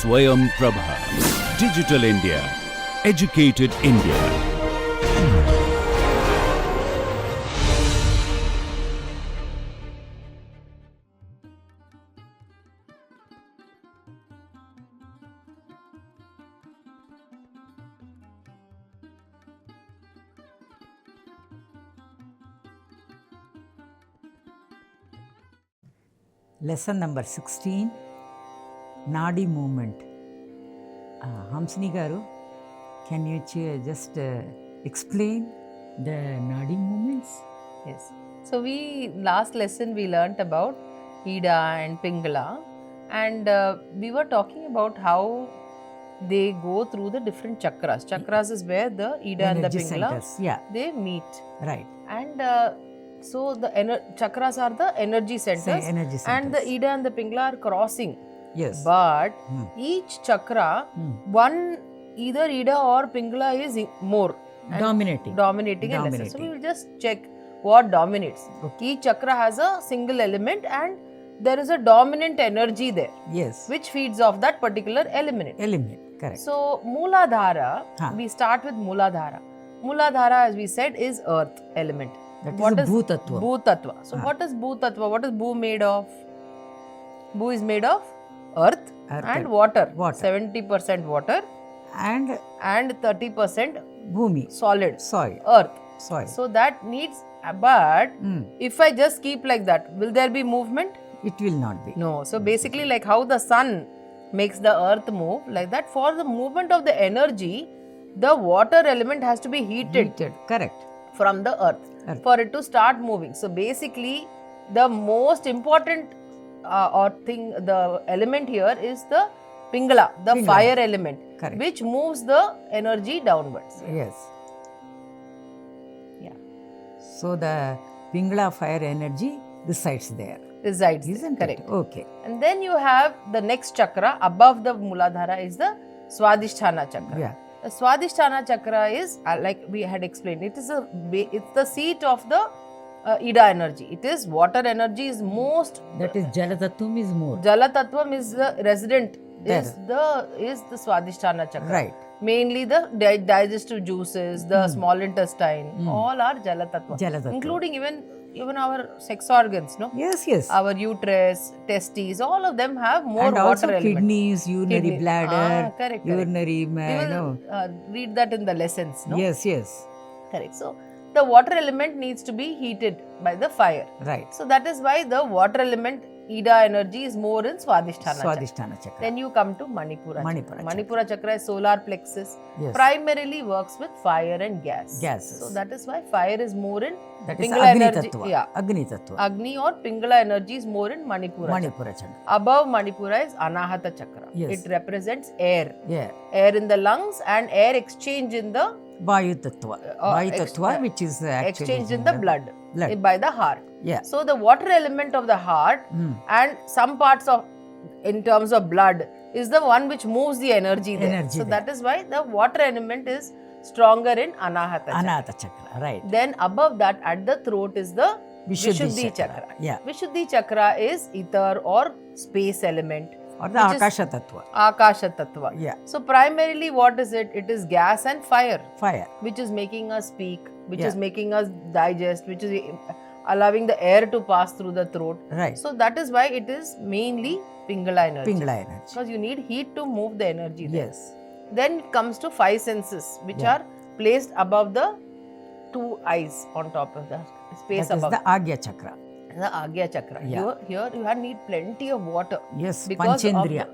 Swayam Prabha. Digital India. Educated India. Lesson number 16, Nadi movement. Hamsini Garu, can you just explain the Nadi movements? Yes. So last lesson we learnt about Ida and Pingala, and we were talking about how they go through the different chakras. Chakras is where the Ida and the Pingala they meet. Right. And so the chakras are the energy centers, and the Ida and the Pingala are crossing. Yes. But each chakra, one either Ida or Pingala is more dominating. And lesser. So we will just check what dominates. Okay. Each chakra has a single element and there is a dominant energy there. Yes. Which feeds off that particular element. Correct. So Mooladhara, we start with Mooladhara. Mooladhara, as we said, is earth element. That is Bhutattva. Bhutattva. So what is Bhutattva? What is Bhu made of? Bhu is made of earth and water. 70% water and 30% Bhumi. Solid. Soil. Earth. Soil. So that needs, but if I just keep like that, will there be movement? It will not be. No. So basically like how the sun makes the earth move, like that for the movement of the energy, the water element has to be heated. Correct. From the earth for it to start moving. So basically the most important the element here is the Pingala, the fire element. Correct. Which moves the energy downwards. Yes. Yeah. So the Pingala fire energy resides there. Isn't correct? Okay. And then you have the next chakra above the Mooladhara is the Swadhisthana chakra. Yeah. The Swadhisthana chakra is like we had explained. It's the seat of the Ida energy. It is water energy is most. That is Jalatattvam is more. Jalatattvam is the resident. Is the Swadhisthana chakra. Right. Mainly the digestive juices, the small intestine, all are Jalatattva. Including even our sex organs, no? Yes. Our uterus, testes, all of them have more and water also element. Kidneys, urinary bladder, correct. urinary, We will read that in the lessons, no? Yes. Correct. So, the water element needs to be heated by the fire. Right. So, that is why the water element Ida energy is more in Swadhisthana chakra. Then you come to Manipura chakra is solar plexus. Yes. Primarily works with fire and gas. Gases. So that is why fire is more in Pingala energy. Agni Tattva. Agni or Pingala energy is more in Manipura chakra. Above Manipura is Anahata chakra. Yes. It represents air. Air in the lungs and air exchange in the Vayu Tattva, which is exchange in the blood by the heart. Yeah. So the water element of the heart and some parts of in terms of blood is the one which moves the energy there. So that is why the water element is stronger in Anahata chakra. Right. Then above that at the throat is the Vishuddhi chakra. Yeah. Vishuddhi chakra is ether or space element. Or the Akasha Tattva. Akasha Tattva. Yeah. So primarily what is it? It is gas and fire. Which is making us speak, which is making us digest, which is allowing the air to pass through the throat. Right. So that is why it is mainly Pingala energy. Because you need heat to move the energy there. Yes. Then it comes to 5 senses which are placed above the 2 eyes on top of the space that above. That is the Agya chakra. The Agya chakra. Yeah. Here you need plenty of water. Yes, Panchendriya.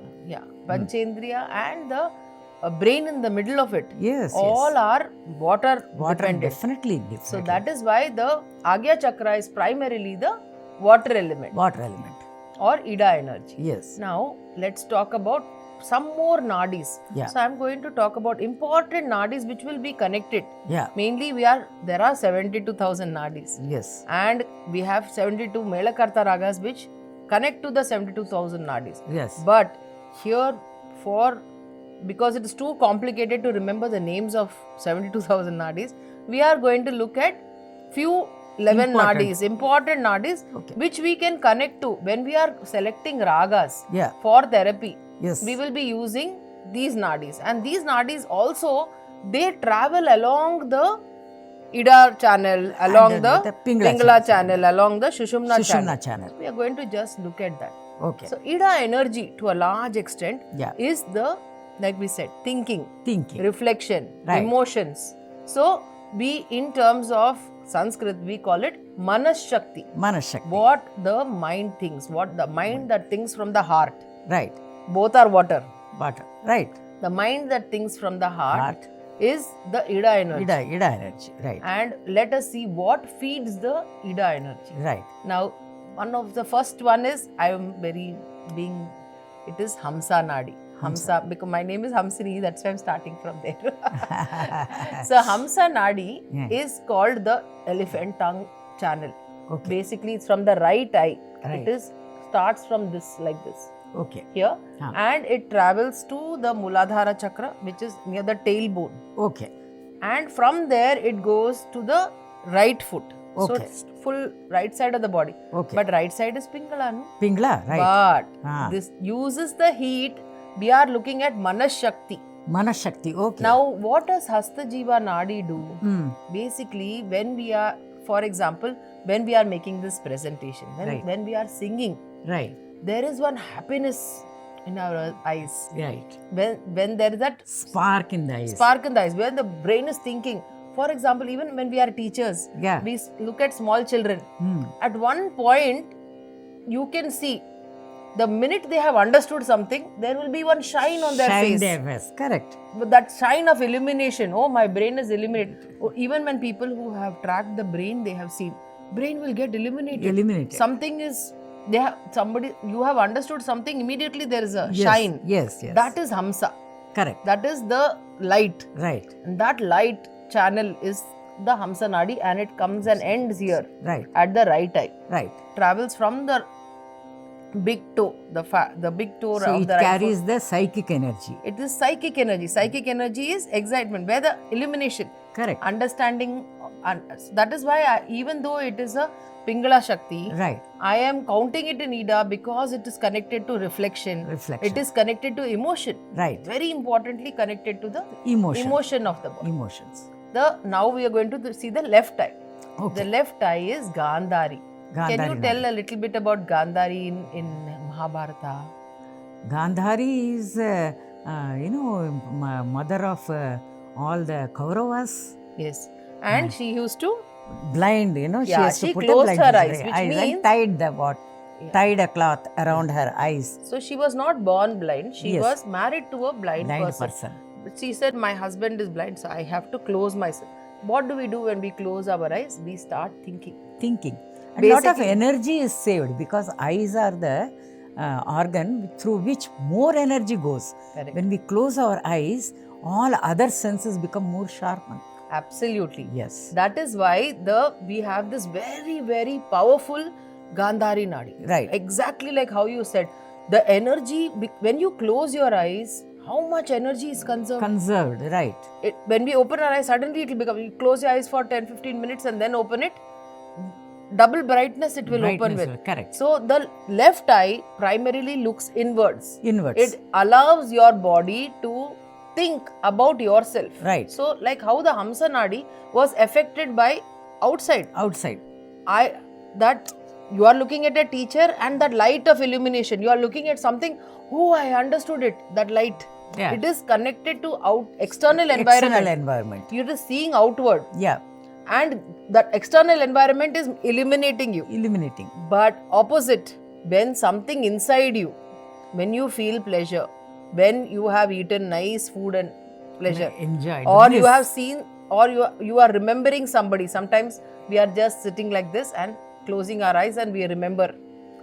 Panchendriya and the brain in the middle of it. Yes. All are water dependent. Definitely. So that is why the Agya chakra is primarily the water element. Or Ida energy. Yes. Now let's talk about some more nadis. So I am going to talk about important nadis which will be connected. Mainly there are 72,000 nadis. Yes. And we have 72 Melakarta ragas which connect to the 72,000 nadis. Yes. But here because it is too complicated to remember the names of 72,000 nadis, we are going to look at few 11 Important. nadis, important nadis, Okay. which we can connect to when we are selecting ragas Yeah. for therapy. Yes. We will be using these nadis, and these nadis also, they travel along the Ida channel, along And the the Pingala Pingala channel. channel, along the Sushumna Sushumna channel. channel. We are going to just look at that. Okay. So Ida energy to a large extent Yeah. is the, like we said, thinking, Thinking. reflection, Right. emotions. So we, in terms of Sanskrit, we call it Manas Shakti. Manashakti. What the mind thinks, what the mind that thinks from the heart. Right. Both are water. Water. Right. The mind that thinks from the heart, Heart. is the Ida energy. Ida energy. Right. And let us see what feeds the Ida energy. Right. Now, one of the first one is, I am very being, it is Hamsa Nadi. Hamsa, because my name is Hamsini, that's why I'm starting from there. So Hamsa Nadi is called the elephant tongue channel. Okay. Basically, it's from the right eye. Right. It is starts from this, like this, Okay. here, Huh. and it travels to the Muladhara chakra, which is near the tailbone. Okay. And from there it goes to the right foot. So Okay. it's full right side of the body. Okay. But right side is Pingala, no? Pingla. Right. But Ah. this uses the heat. We are looking at Manas Shakti. Manashakti. Okay. Now, what does Hasta Jiva Nadi do? Hmm. Basically, when we are, for example, when we are making this presentation, Right. when we are singing, Right. there is one happiness in our eyes. Right. When there is that Spark in the eyes. spark in the eyes, where the brain is thinking. For example, even when we are teachers, Yeah. we look at small children. Hmm. At one point, you can see the minute they have understood something, there will be one shine on their Shine face. their face. Correct. But that shine of illumination, oh, my brain is illuminated. Oh, even when people who have tracked the brain, they have seen, brain will get illuminated. Illuminated. Something is, they have, somebody, you have understood something, immediately there is a Yes. shine. Yes. Yes. That is Hamsa. correct. That is the light. Right. And that light channel is the Hamsa Nadi, and it comes and ends here Right. at the right eye. Right. Travels from the big toe, the big toe So of it the right carries foot. the psychic energy. It is psychic energy. Psychic energy is excitement, where the illumination, Correct. understanding, and that is why even though it is a Pingala Shakti, Right. I am counting it in Ida because it is connected to reflection. Reflection. It is connected to emotion. Right. Very importantly connected to the Emotion. of the body. Emotions. Now we are going to see the left eye. Okay. The left eye is Gandhari. Can Gandhari you tell Nadi. a little bit about Gandhari in Mahabharata? Gandhari is, mother of all the Kauravas. Yes. And she used to, Blind, she Yeah, has to she put closed a her blind eyes, which and means- tied tied a cloth around her eyes. so she was not born blind. She Yes. was married to a blind person. But she said, my husband is blind, so I have to close myself. What do we do when we close our eyes? We start thinking. Thinking. And a lot of Basically- energy is saved because eyes are the organ through which more energy goes. Correct. When we close our eyes, all other senses become more sharpened. Absolutely. Yes. That is why we have this very, very powerful Gandhari Nadi. Right. Exactly like how you said. The energy, when you close your eyes, how much energy is conserved? Conserved, right. When we open our eyes, suddenly it will become, you close your eyes for 10-15 minutes and then open it, double brightness it will open Brightness with. will- correct. So the left eye primarily looks inwards. Inwards. It allows your body to think about yourself. Right. So like how the Hamsa Nadi was affected by outside. Outside. That you are looking at a teacher and that light of illumination, you are looking at something, oh, I understood it, that light. Yeah. It is connected to external environment. External environment. You are just seeing outward, Yeah. and that external environment is illuminating you. Illuminating. But opposite, when something inside you, when you feel pleasure, when you have eaten nice food and pleasure, Enjoy. or you have seen, or you are remembering somebody. Sometimes we are just sitting like this and closing our eyes and we remember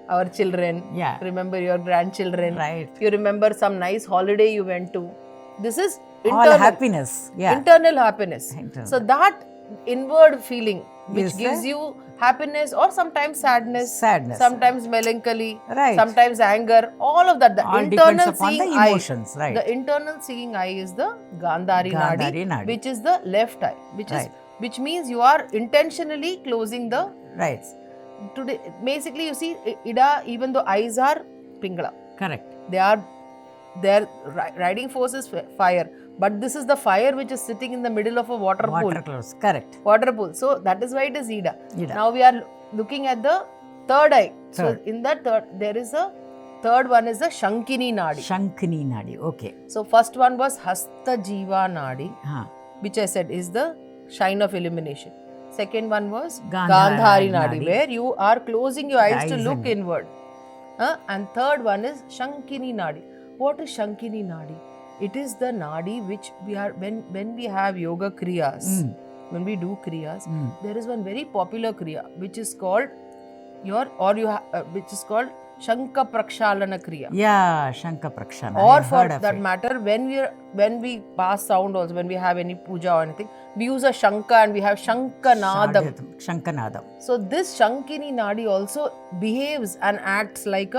our children, Yeah. remember your grandchildren, Right. you remember some nice holiday you went to. This is all internal happiness. Yeah. internal happiness. Internal. So that inward feeling which Is gives the- you happiness or sometimes sadness, Sadness. sometimes melancholy, Right. sometimes anger, all of that. The All internal depends upon seeing the eye. emotions, right. The internal seeing eye is the Gandhari Gandhari Nadi, Nadi. which is the left eye, which is Right. which means you are intentionally closing the Right. today. Basically, you see, Ida, even though eyes are Pingala, Correct. their riding force is fire, but this is the fire which is sitting in the middle of a water pool. Water close. Correct. Water pool. So that is why it is Ida. Ida. Now we are looking at the third eye. Third. So in that third, there is a third one is the Shankini Nadi. Shankini Nadi. Okay. So first one was Hasta Jiva Nadi, Huh. which I said is the shine of illumination. Second one was Gandhari Gandhari Nadi, Nadi. where you are closing your eyes to eyes look and- inward. And third one is Shankini Nadi. What is Shankini Nadi? It is the Nadi which we are, when we have yoga kriyas, when we do kriyas, there is one very popular kriya which is called which is called Shankar Prakshalana Kriya. Yeah, Shankar Prakshana. Or I've for heard of that it. matter, when we pass sound also, when we have any puja or anything, we use a Shankar and we have Shankanadam. Shankanadam. So this Shankini Nadi also behaves and acts like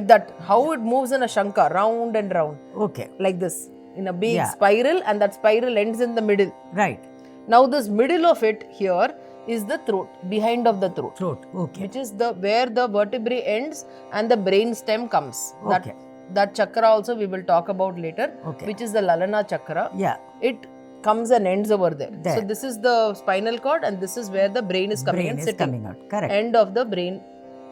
that. How it moves in a Shankar, round and round, Okay. like this, in a big Yeah. spiral, and that spiral ends in the middle. Right. Now this middle of it here is the throat, behind of the throat. Throat. Okay. Which is where the vertebrae ends and the brain stem comes. Okay. That chakra also we will talk about later, Okay. which is the Lalana chakra. Yeah. It comes and ends over there. There. So this is the spinal cord, and this is where the brain is coming Brain and is sitting. coming out. Correct. End of the brain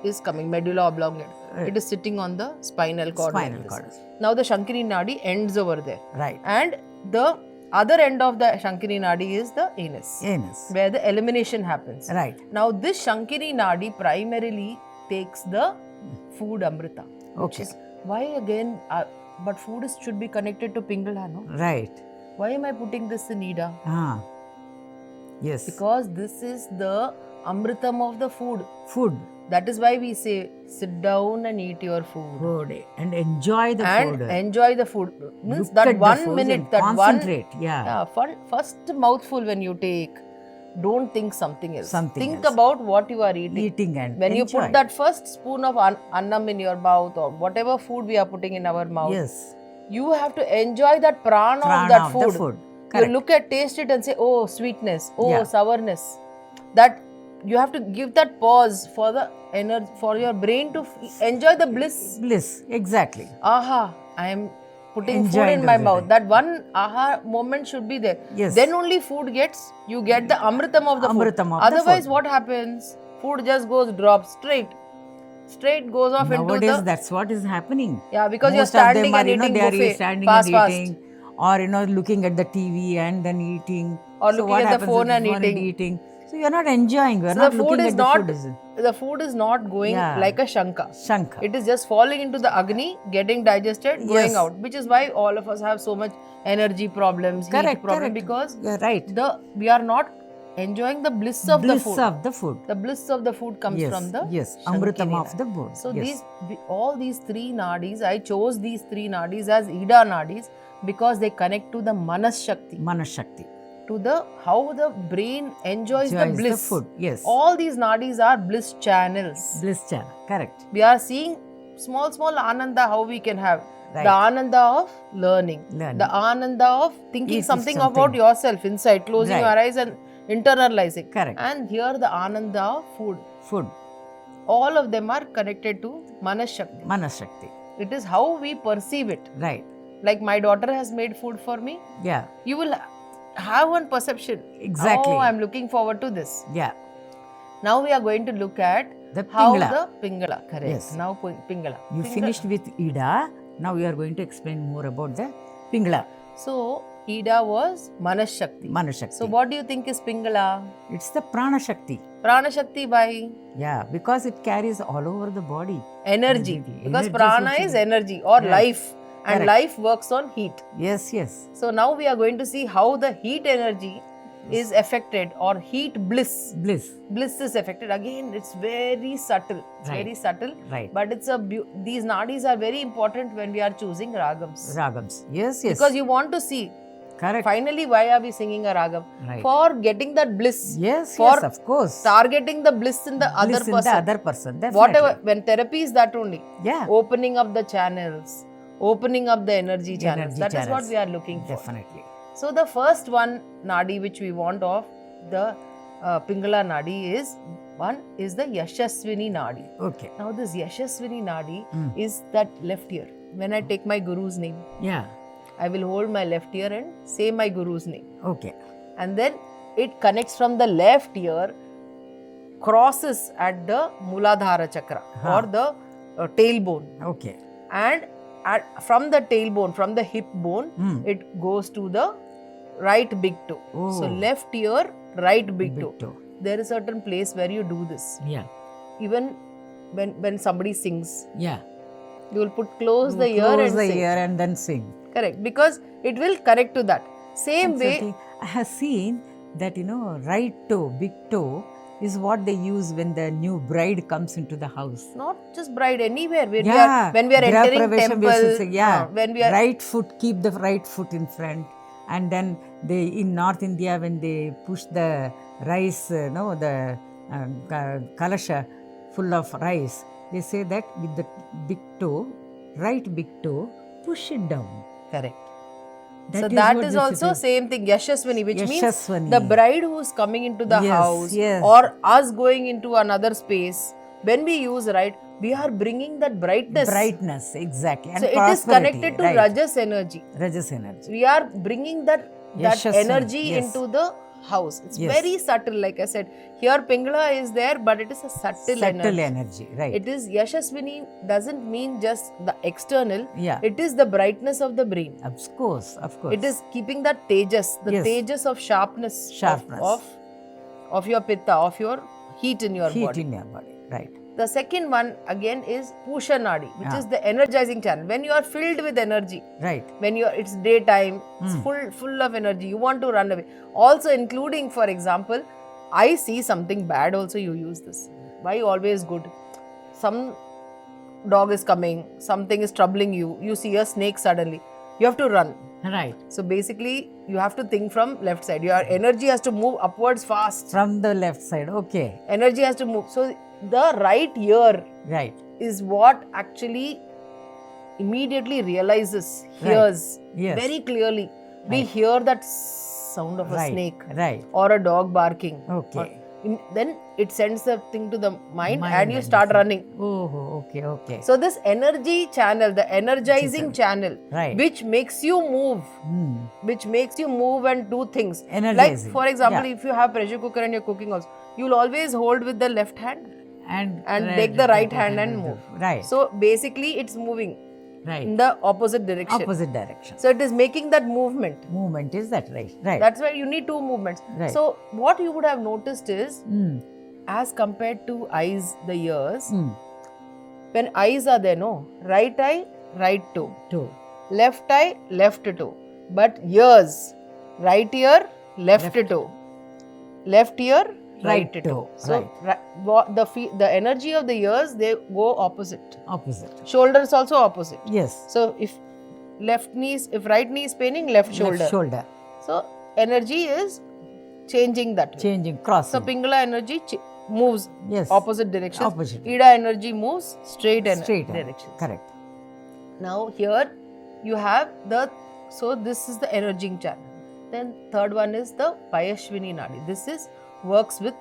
is coming, medulla oblongate. Right. It is sitting on the spinal cord. like Spinal this. cord. Now the Shankini Nadi ends over there. Right. And the other end of the Shankini Nadi is the anus, Anus. where the elimination happens. Right. Now this Shankini Nadi primarily takes the food amrita. Which Okay. is why again, but food should be connected to Pingala, no? Right. Why am I putting this in Ida? Ah. Yes. Because this is the amritam of the food. Food. That is why we say, sit down and eat your food. Food. And enjoy the And food. enjoy the food. Means Look that at the 1 food minute, and that one concentrate. Yeah. first mouthful when you take, don't think something else. Something think else. about what you are eating. Eating and When you enjoy. put that first spoon of annam in your mouth, or whatever food we are putting in our mouth, Yes. you have to enjoy that prana of Prana that of the food. food. You Correct. look at, taste it and say, oh, sweetness, oh, Yeah. sourness. That you have to give that pause for the energy, for your brain to enjoy the bliss. Bliss. Exactly. Aha, I am putting food Enjoying in my those mouth. things. That one aha moment should be there. Yes. Then only food gets, you get the amritam of the Amritam food. of the Otherwise, food. what happens? Food just goes drop straight goes off Nowadays, into the, that's what is happening. yeah, because you're Most of them standing are, and eating they are buffet, standing fast, and eating, or looking at the TV and then eating. Or So looking what at the happens phone with and phone eating. So you're not enjoying. You're So not the food looking is at not, the food. the food is not going Yeah. like a shanka. Shankar. It is just falling into the agni, getting digested, going Yes. out. Which is why all of us have so much energy problems, heat Correct. problem, Correct. because You're right. we are not enjoying the bliss of Bliss the food. of the food. The bliss of the food comes Yes. from the Yes. Shankini Amritam of Nadi. the food. So Yes. all these three nadis, I chose these three nadis as Ida nadis because they connect to the Manas Shakti, Manashakti. to the how the brain enjoys the Enjoys the bliss. food, yes. All these nadis are bliss channels. Bliss channel. Correct. We are seeing small ananda how we can have. Right. The ananda of learning. Learning. The ananda of thinking Eating something something. about yourself inside, closing Right. your eyes and internalizing. Correct. And here the ananda of food. Food. All of them are connected to Manas Shakti. Manashakti. It is how we perceive it. Right. Like my daughter has made food for me. Yeah. You will have one perception. Exactly. Oh, I'm looking forward to this. Yeah. Now we are going to look at The how Pingala. the Pingala. Correct. Yes. Now Pingala. You Pingala. finished with Ida. Now we are going to explain more about the Pingala. So Ida was Manas Shakti. Manashakti. So what do you think is Pingala? It's the Prana Shakti. Prana Shakti by Yeah, because it carries all over the body. energy. Energy. Because Energy prana is is also- energy or Right. life. And Correct. life works on heat. Yes, yes. So now we are going to see how the heat energy is affected, or heat bliss. Bliss. Bliss is affected. Again, it's very subtle. It's Right. very subtle. Right. But it's these nadis are very important when we are choosing ragams. Ragams. Yes, yes. Because you want to see, Correct. finally, why are we singing a ragam? Right. For getting that bliss. Yes, for yes, of course. Targeting the bliss in the Bliss other in person. the other person. Definitely. Whatever, when therapy is that only. Yeah. Opening up the channels, opening up the energy channels. Energy That is what channels. we are looking for. Definitely. So the first one nadi which we want of the Pingala Nadi is, one is the Yashaswini Nadi. Okay. Now this Yashaswini Nadi is that left ear. When I take my Guru's name, Yeah. I will hold my left ear and say my Guru's name. Okay. And then it connects from the left ear, crosses at the Muladhara Chakra or the tailbone. Okay. And from the tailbone, from the hip bone, it goes to the right big toe. So Oh. left ear, right big toe. Big toe. There is a certain place where you do this. Yeah. Even when somebody sings, Yeah. you will close the ear Close and the sing. ear and then sing. Correct. Because it will connect to that. Same That's way. the thing. I have seen that, right toe, big toe, is what they use when the new bride comes into the house. Not just bride, anywhere. When Yeah. we are Graha entering pravesham, we used to temple. say, yeah. When we are Right foot, keep the right foot in front. And then they, in North India, when they push the rice, the kalasha full of rice, they say that with the big toe, right big toe, push it down. correct. That So is that what is this also same thing, Yashaswini, which Yashaswini. means the bride who is coming into the Yes, house yes. or us going into another space. When we use right, we are bringing that brightness. Brightness, exactly. And So it is prosperity, connected to right. Rajas energy. Rajas energy. We are bringing that Yashaswini, energy yes. into the house. It's Yes. very subtle, like I said. Here Pingala is there, but it is a subtle energy. Right. It is Yashaswini doesn't mean just the external. Yeah. It is the brightness of the brain. Of course. It is keeping that tejas, the Yes. tejas of sharpness, Sharpness. Of your pitta, of your heat in your heat body. in your body. Right. The second one again is Pusha Nadi, which is the energizing channel. When you are filled with energy, Right. when it's daytime, it's full of energy, you want to run away. Also including, for example, I see something bad also, you use this. Why always good? Some dog is coming, something is troubling you, you see a snake suddenly, you have to run. Right. So basically, you have to think from left side. Your energy has to move upwards fast. From the left side. Okay. Energy has to move. So the right ear Right. is what actually immediately realizes, hears Yes. very clearly. We hear that sound of a Right. snake Right. or a dog barking. Okay. Then it sends the thing to the mind, Mind and you and start running. Oh, okay, okay. So this energy channel, the energizing channel, Right. which makes you move, and do things. Like Energizing. for example, Yeah. if you have pressure cooker and you're cooking also, you'll always hold with the left hand And take the right hand and move. Right. So basically, it's moving Right. in the opposite direction. Opposite direction. So it is making that movement. Movement, is that right? Right. That's why you need two movements. Right. So what you would have noticed is, Mm. as compared to eyes, the ears, Mm. when eyes are there, no, right eye, right toe, Two. left eye, left toe. But ears, right ear, left toe, left ear, right toe. So the energy of the ears, they go opposite. Opposite. Shoulders also opposite. Yes. So if right knee is paining, left shoulder. Left shoulder. So energy is changing that way. Changing, crossing. So Pingala energy moves Yes. opposite directions. Opposite. Ida energy moves straight Straight directions. Correct. Now here you have so this is the energizing channel. Then third one is the Payashvini Nadi. This works with,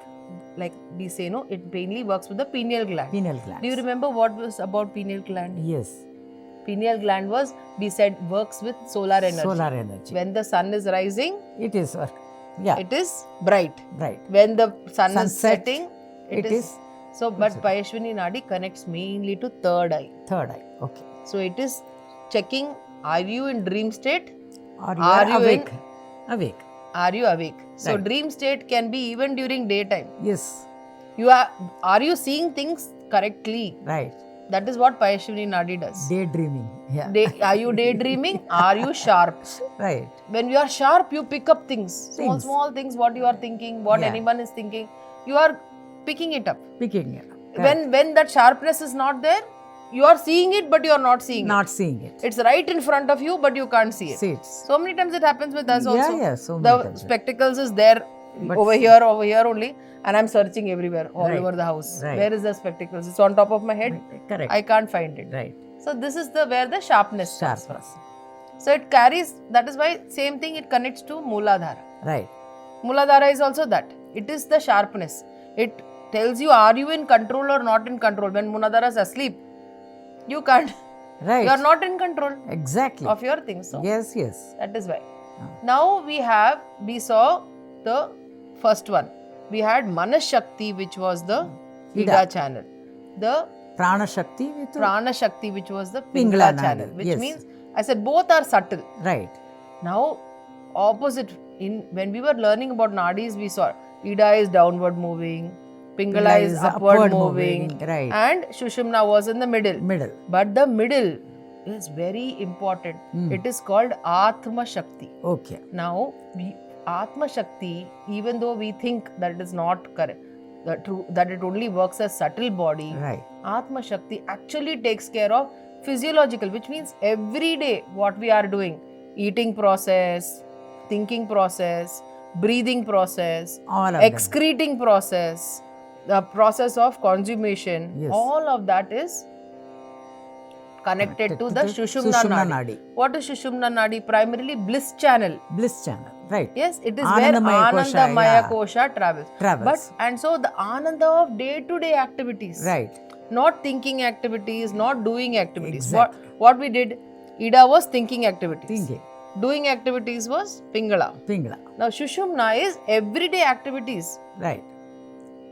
like we say, it mainly works with the pineal gland. Pineal gland. Do you remember what was about pineal gland? Yes. Pineal gland we said works with solar energy. Solar energy. When the sun is rising, It is work. Yeah. it is bright. Right. When the sun is Sunset, setting, it is so. But Payashvini Nadi connects mainly to third eye. third eye. Okay. So it is checking: are you in dream state? Or you Are are you awake. Awake. Are you awake? So Right. dream state can be even during daytime. Yes. Are you seeing things correctly? Right. That is what Payashvini Nadi does. Daydreaming. Yeah. Are you daydreaming? Are you sharp? Right. When you are sharp, you pick up things. Things. Small things, what you are thinking, what Yeah. anyone is thinking. You are picking it up. Picking it up. When that sharpness is not there, you are seeing it, but you are not seeing Not seeing it. it. It's right in front of you, but you can't see it. See it. So many times it happens with us also. Yeah, so many The times. spectacles is there But over here only, and I'm searching everywhere, all Right. over the house. Right. Where is the spectacles? It's on top of my head. Correct. I can't find it. Right. So this is where the sharpness comes from. Sharpness. So it carries, that is why same thing, it connects to Mooladhara. Right. Muladhara is also that. It is the sharpness. It tells you, are you in control or not in control? When Muladhara is asleep, you can't. Right. You are not in control Exactly. of your things. So Yes, yes. that is why. Now we saw the first one. We had Manas Shakti, which was the Ida channel. The Prana Shakti with Prana Shakti, which was the Pingala Pingala channel. Nadi, Which yes. means, I said, both are subtle. Right. Now, opposite, when we were learning about Nadis, we saw Ida is downward moving, Pingala is upward moving, right. and Shushumna was in the middle. Middle. But the middle is very important. It is called Atma Shakti. Okay. Now, Atma Shakti, even though we think that it is not correct, that it only works as subtle body, Right. Atma Shakti actually takes care of physiological, which means every day what we are doing, eating process, thinking process, breathing process, All of them. excreting process, the process of consummation, Yes. all of that is connected to the Shushumna Sushumna Nadi. Nadi. What is Shushumna Nadi? Primarily bliss channel. Bliss channel. Right. Yes, it is Anandamaya where kosha, Anandamaya yeah. Kosha travels. Travels. And so the Ananda of day-to-day activities. Right. Not thinking activities, not doing activities. Exactly. What we did, Ida was thinking activities. Thinking. Doing activities was Pingala. Pingala. Now Shushumna is everyday activities. Right.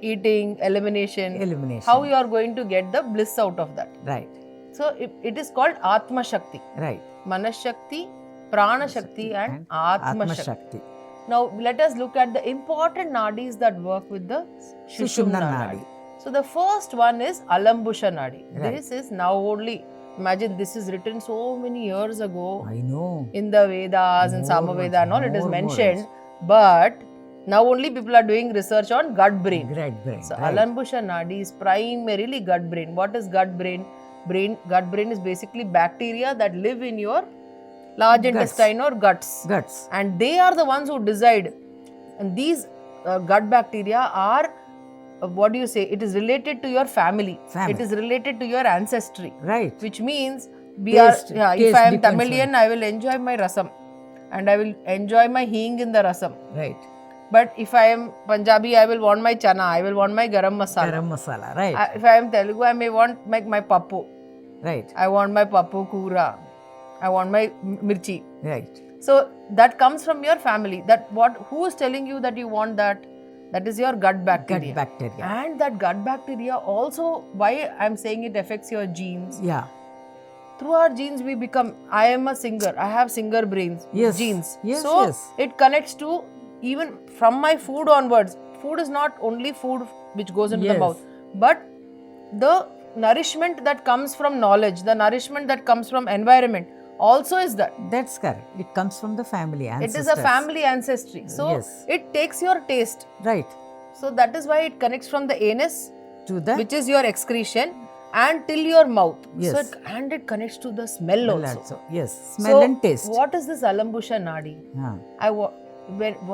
Eating, elimination. Elimination. How you are going to get the bliss out of that. Right. So it is called Atma Shakti. Right. Manas Shakti, Prana Shakti and Atma Shakti. Shakti. Now let us look at the important nadis that work with the Shushumna Nadi. So the first one is Alambusha Nadi. Right. This is now only, imagine this is written so many years ago I know. in the Vedas and More Samaveda and all, it is more mentioned, but now only people are doing research on gut brain. Right brain. So right. Alambusha Nadi is primarily gut brain. What is gut brain? Gut brain is basically bacteria that live in your large intestine or guts. Guts. And they are the ones who decide. And these gut bacteria are, what do you say? It is related to your family. It is related to your ancestry. Right. Which means Taste if I am depends Tamilian, I will enjoy my rasam. And I will enjoy my hing in the rasam. Right. But if I am Punjabi, I will want my chana. I will want my garam masala. Garam masala. Right. If I am Telugu, I may want my pappu. Right. I want my pappu kura. I want my mirchi. Right. So that comes from your family. Who is telling you that you want that? That is your gut bacteria. Gut bacteria. And that gut bacteria also, why I am saying it affects your genes. Yeah. Through our genes we become, I am a singer. I have singer brains. Yes. Genes. Yes, so yes. it connects to, even from my food onwards. Food is not only food which goes into the mouth, but the nourishment that comes from knowledge, the nourishment that comes from environment also is that. That's correct. It comes from the family ancestors. It is a family ancestry. So it takes your taste. Right. So that is why it connects from the anus, To the which is your excretion, and till your mouth. Yes. So it connects to the smell also. Yes. Smell and taste. What is this Alambusha Nadi? Yeah.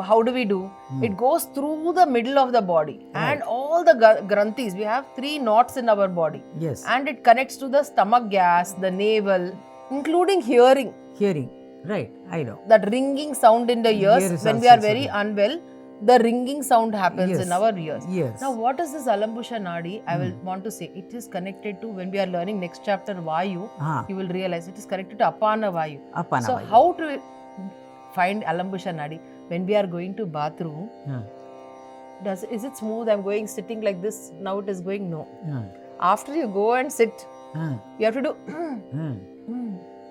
How do we do? It goes through the middle of the body and all the granthis. We have 3 knots in our body. Yes. And it connects to the stomach gas, the navel, including hearing. Hearing. Right. I know. That ringing sound in the ears, Ears when we also are very unwell, the ringing sound happens in our ears. Yes. Now, what is this Alambusha Nadi? I will want to say it is connected to, when we are learning next chapter Vayu, you will realize it is connected to Apana Vayu. Apana So, Vayu. how to find Alambusha Nadi? When we are going to bathroom, is it smooth? I'm going sitting like this. Now it is going no. After you go and sit, you have to do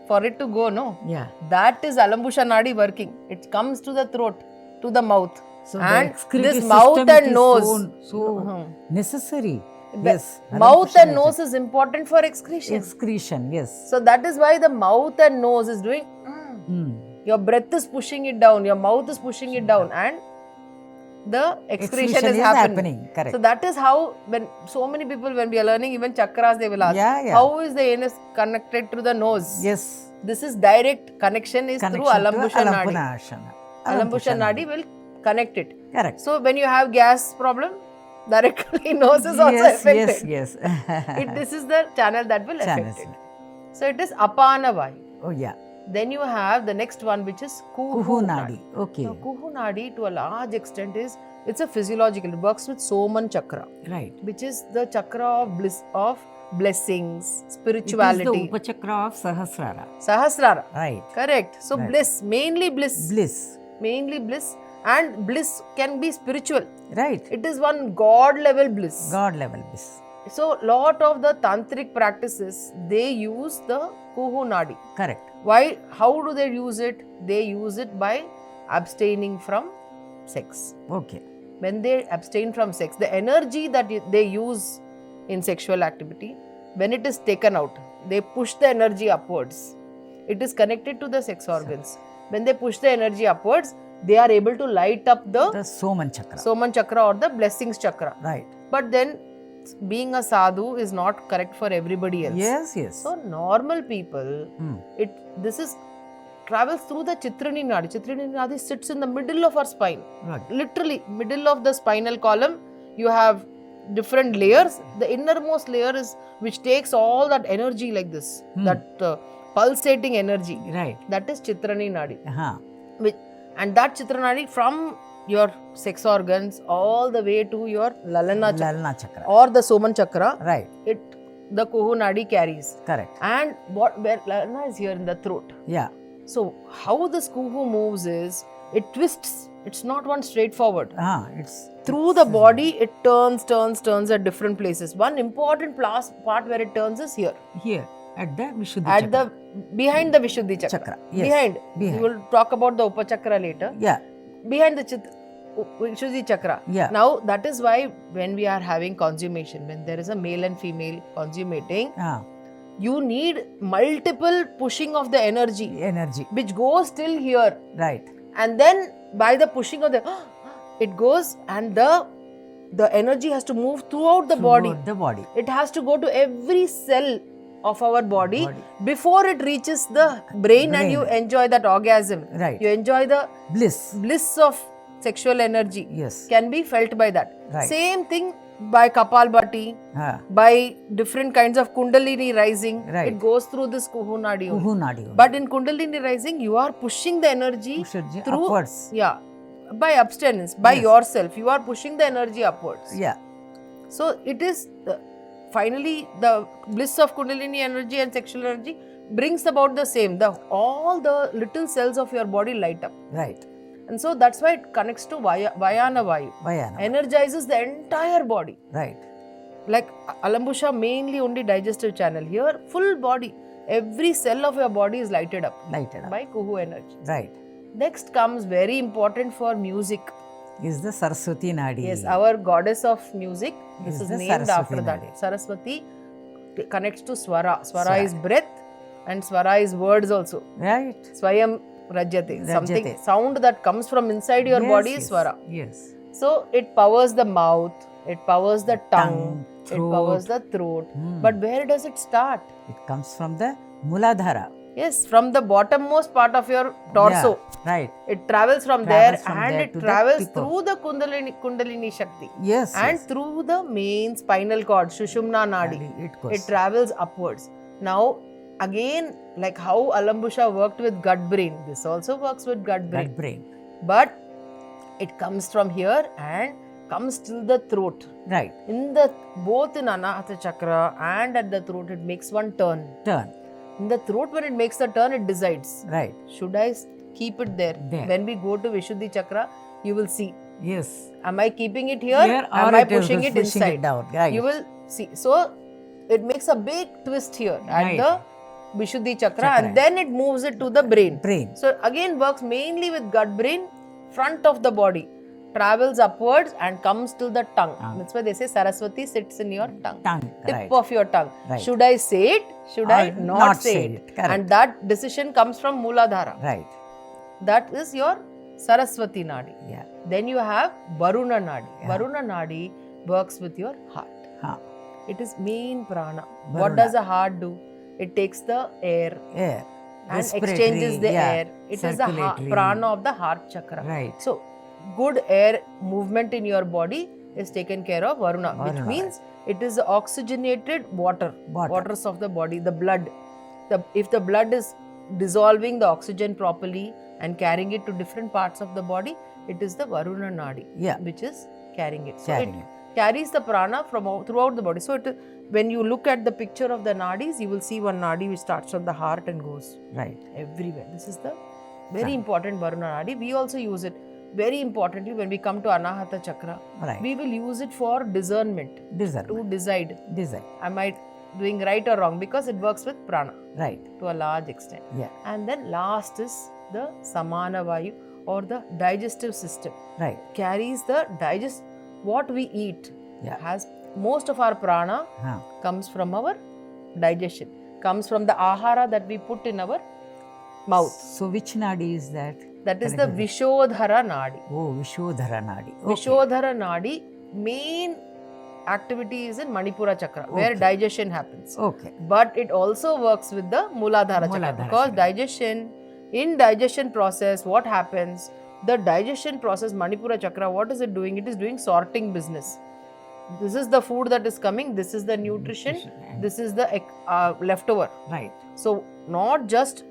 for it to go, no? Yeah. That is Alambusha Nadi working. It comes to the throat, to the mouth. So and this this mouth and is nose. so necessary. Yes. Mouth and nose is important for excretion. Excretion, yes. So that is why the mouth and nose is doing. Your breath is pushing it down. Your mouth is pushing it down, and the excretion is happening. Correct. So that is how, when so many people, when we are learning even chakras, they will ask, how is the anus connected to the nose? Yes. This is direct connection is through Alambusha Nadi. Alambusha Nadi will connect it. Correct. So when you have gas problem, directly nose is also affected. Yes. This is the channel that will affect it. So it is Apana Vayu. Oh yeah. Then you have the next one, which is Kuhu Kuhu Nadi. Nadi. Okay. Now, Kuhu Nadi, to a large extent, it's a physiological. It works with Soman chakra, Right. which is the chakra of bliss, of blessings, It is spirituality. the Upachakra of Sahasrara. Sahasrara. Right. Correct. So Right. bliss, mainly bliss. Bliss. Mainly bliss, and bliss can be spiritual. Right. It is one God level bliss. God level bliss. So lot of the tantric practices, they use the Kuhu Nadi. Correct. Why? How do they use it? They use it by abstaining from sex. Okay. When they abstain from sex, the energy that they use in sexual activity, when it is taken out, they push the energy upwards. It is connected to the sex organs. When they push the energy upwards, they are able to light up the The Soman Chakra. Soman chakra or the blessings chakra. Right. But then being a sadhu is not correct for everybody else. Yes, yes. So normal people, this is travels through the Chitrani Nadi. Chitrani Nadi sits in the middle of our spine. Right. Literally, middle of the spinal column, you have different layers. The innermost layer is which takes all that energy like this, that pulsating energy. Right. That is Chitrani Nadi. Uh-huh. And that Chitrani Nadi from your sex organs all the way to your Lalana chakra Lalana Chakra. or the Soman chakra. Right. The Kuhu Nadi carries. Correct. And where Lalana is here in the throat. Yeah. So how this Kuhu moves is, it twists. It's not one straightforward. It's Through the body, it turns at different places. One important part where it turns is here. Here at the Vishuddhi At Chakra. behind the Vishuddhi chakra. Chakra, yes. Behind. Behind. We will talk about the Upachakra later. Yeah. Behind the Vishuddhi chakra. Yeah. Now that is why when we are having consummation, when there is a male and female consummating, you need multiple pushing of the energy. Energy. Which goes till here. Right. And then by the pushing of the it goes, and the energy has to move throughout the body. The body. It has to go to every cell of our body before it reaches the brain and you enjoy that orgasm. Right. You enjoy the bliss of sexual energy. Yes. Can be felt by that. Right. Same thing by Kapalbhati, by different kinds of Kundalini rising. Right. It goes through this Kuhu Nadi. Kuhu Nadi. But in Kundalini rising, you are pushing the energy through upwards. Yeah. By abstinence, by yourself, you are pushing the energy upwards. Yeah. So it is finally the bliss of Kundalini energy and sexual energy brings about the same. All the little cells of your body light up. Right. And so that's why it connects to Vayana Vayu. Energizes the entire body. Right. Like Alambusha, mainly only digestive channel. Here, full body. Every cell of your body is lighted up. By Kuhu energy. Right. Next comes very important for music. Is the Saraswati Nadi. Yes, our goddess of music. This is named Saraswati after that. Nadi. Saraswati connects to Swara. Swara is breath and Swara is words also. Right. Swayam Rajyate. Something, sound that comes from inside your body is Swara. Yes. So it powers the mouth, it powers the tongue, it powers the throat. But where does it start? It comes from the Muladhara. Yes, from the bottommost part of your torso. Yeah, right. It travels from there and it travels through the Kundalini Shakti. Yes. And through the main spinal cord, Shushumna Nadi. It travels upwards. Now, again, like how Alambusha worked with gut brain, this also works with gut brain. But it comes from here and comes till the throat. Right. Both in Anahata Chakra and at the throat, it makes one turn. In the throat, when it makes the turn, it decides. Right. Should I keep it there? When we go to Vishuddhi Chakra, you will see. Yes. Am I keeping it here? Am I pushing it inside? It down. Right. You will see. So, it makes a big twist here at the Vishuddhi Chakra, and then it moves it to the brain. So, again works mainly with gut brain, front of the body. Travels upwards and comes to the tongue. That's why they say Saraswati sits in your tongue. Tip of your tongue. Right. Should I say it? Should I not say it? And that decision comes from Muladhara. Right. That is your Saraswati Nadi. Yeah. Then you have Varuna Nadi. Yeah. Varuna Nadi works with your heart. It is main prana. Varuna. What does the heart do? It takes the air. And exchanges the air. It is the prana of the heart chakra. Right. So, good air movement in your body is taken care of Varuna, which means it is oxygenated waters of the body, the blood. If the blood is dissolving the oxygen properly and carrying it to different parts of the body, it is the Varuna Nadi, Yeah. which is carrying it. So Carrying it it. carries the prana from throughout the body. So when you look at the picture of the nadis, you will see one nadi which starts from the heart and goes Right. everywhere. This is the very important Varuna Nadi. We also use it very importantly when we come to Anahata Chakra. Right. We will use it for discernment, to Discernment. decide, Desire. am I doing right or wrong, because it works with prana Right. to a large extent. Yeah. And then last is the Samana Vayu or the digestive system. Right. Carries the what we eat. Yeah. Has most of our prana Huh. comes from our digestion, comes from the ahara that we put in our mouth. So which nadi is that? That is the Vishodhara Nadi. Oh, Vishodhara nadi. Okay. Vishodhara Nadi, main activity is in Manipura Chakra, where digestion happens. Okay. But it also works with the Muladhara Chakra, Muladhara because Chakra. in digestion process, what happens? The digestion process, Manipura Chakra, what is it doing? It is doing sorting business. This is the food that is coming, this is the nutrition, this is the leftover. Right. So, not just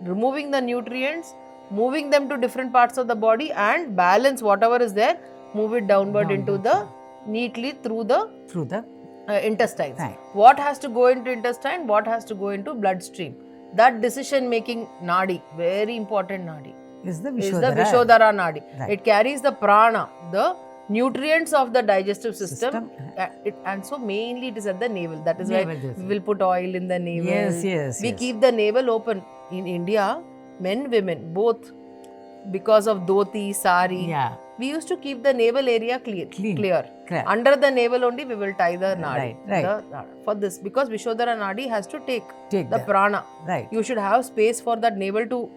removing the nutrients, moving them to different parts of the body and balance whatever is there, move it downward into the neatly through the Through the intestines. Right. What has to go into intestine, what has to go into bloodstream. That decision making nadi, very important nadi, is the is the Vishodhara. Vishodhara nadi. Right. It carries the prana, the nutrients of the digestive system. And so mainly it is at the navel. That is Navel, why yes. we will put oil in the navel. Yes, yes, We yes. keep the navel open. In India, men, women, both, because of dhoti, sari, Yeah. we used to keep the navel area clear. Clear. Under the navel only we will tie the nadi. Right. For this, because Vishodhara nadi has to take the that. prana. Right. You should have space for that navel to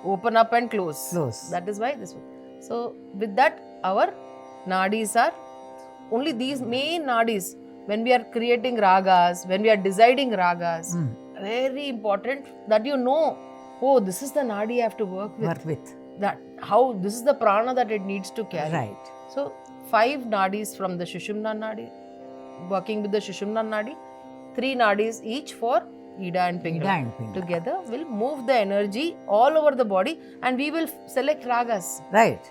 open up and close. Close. That is why this one. So with that, our nadis are only these main nadis. When we are creating ragas, when we are deciding ragas, very important that you know, oh, this is the nadi I have to work with. Work with. That how this is the prana that it needs to carry. Right. So 5 nadis from the Shushumna nadi, working with the Shushumna nadi, 3 nadis each for Ida and Pingala. Ida and Pingala. Together will move the energy all over the body, and we will select ragas. Right.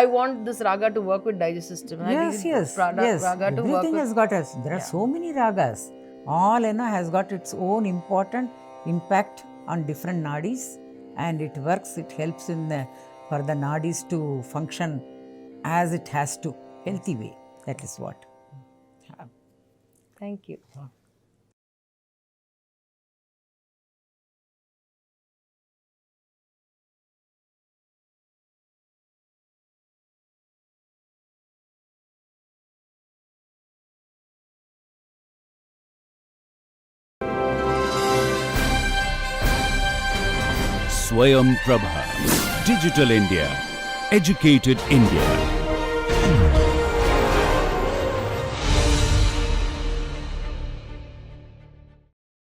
I want this raga to work with digestive system. I Yes, need yes. Raga to work Everything with. has got us. There are so many ragas. All has got its own important impact on different nadis, and it works. It helps for the nadis to function as it has to, healthy way. That is what. Thank you. Swayam Prabha. Digital India. Educated India.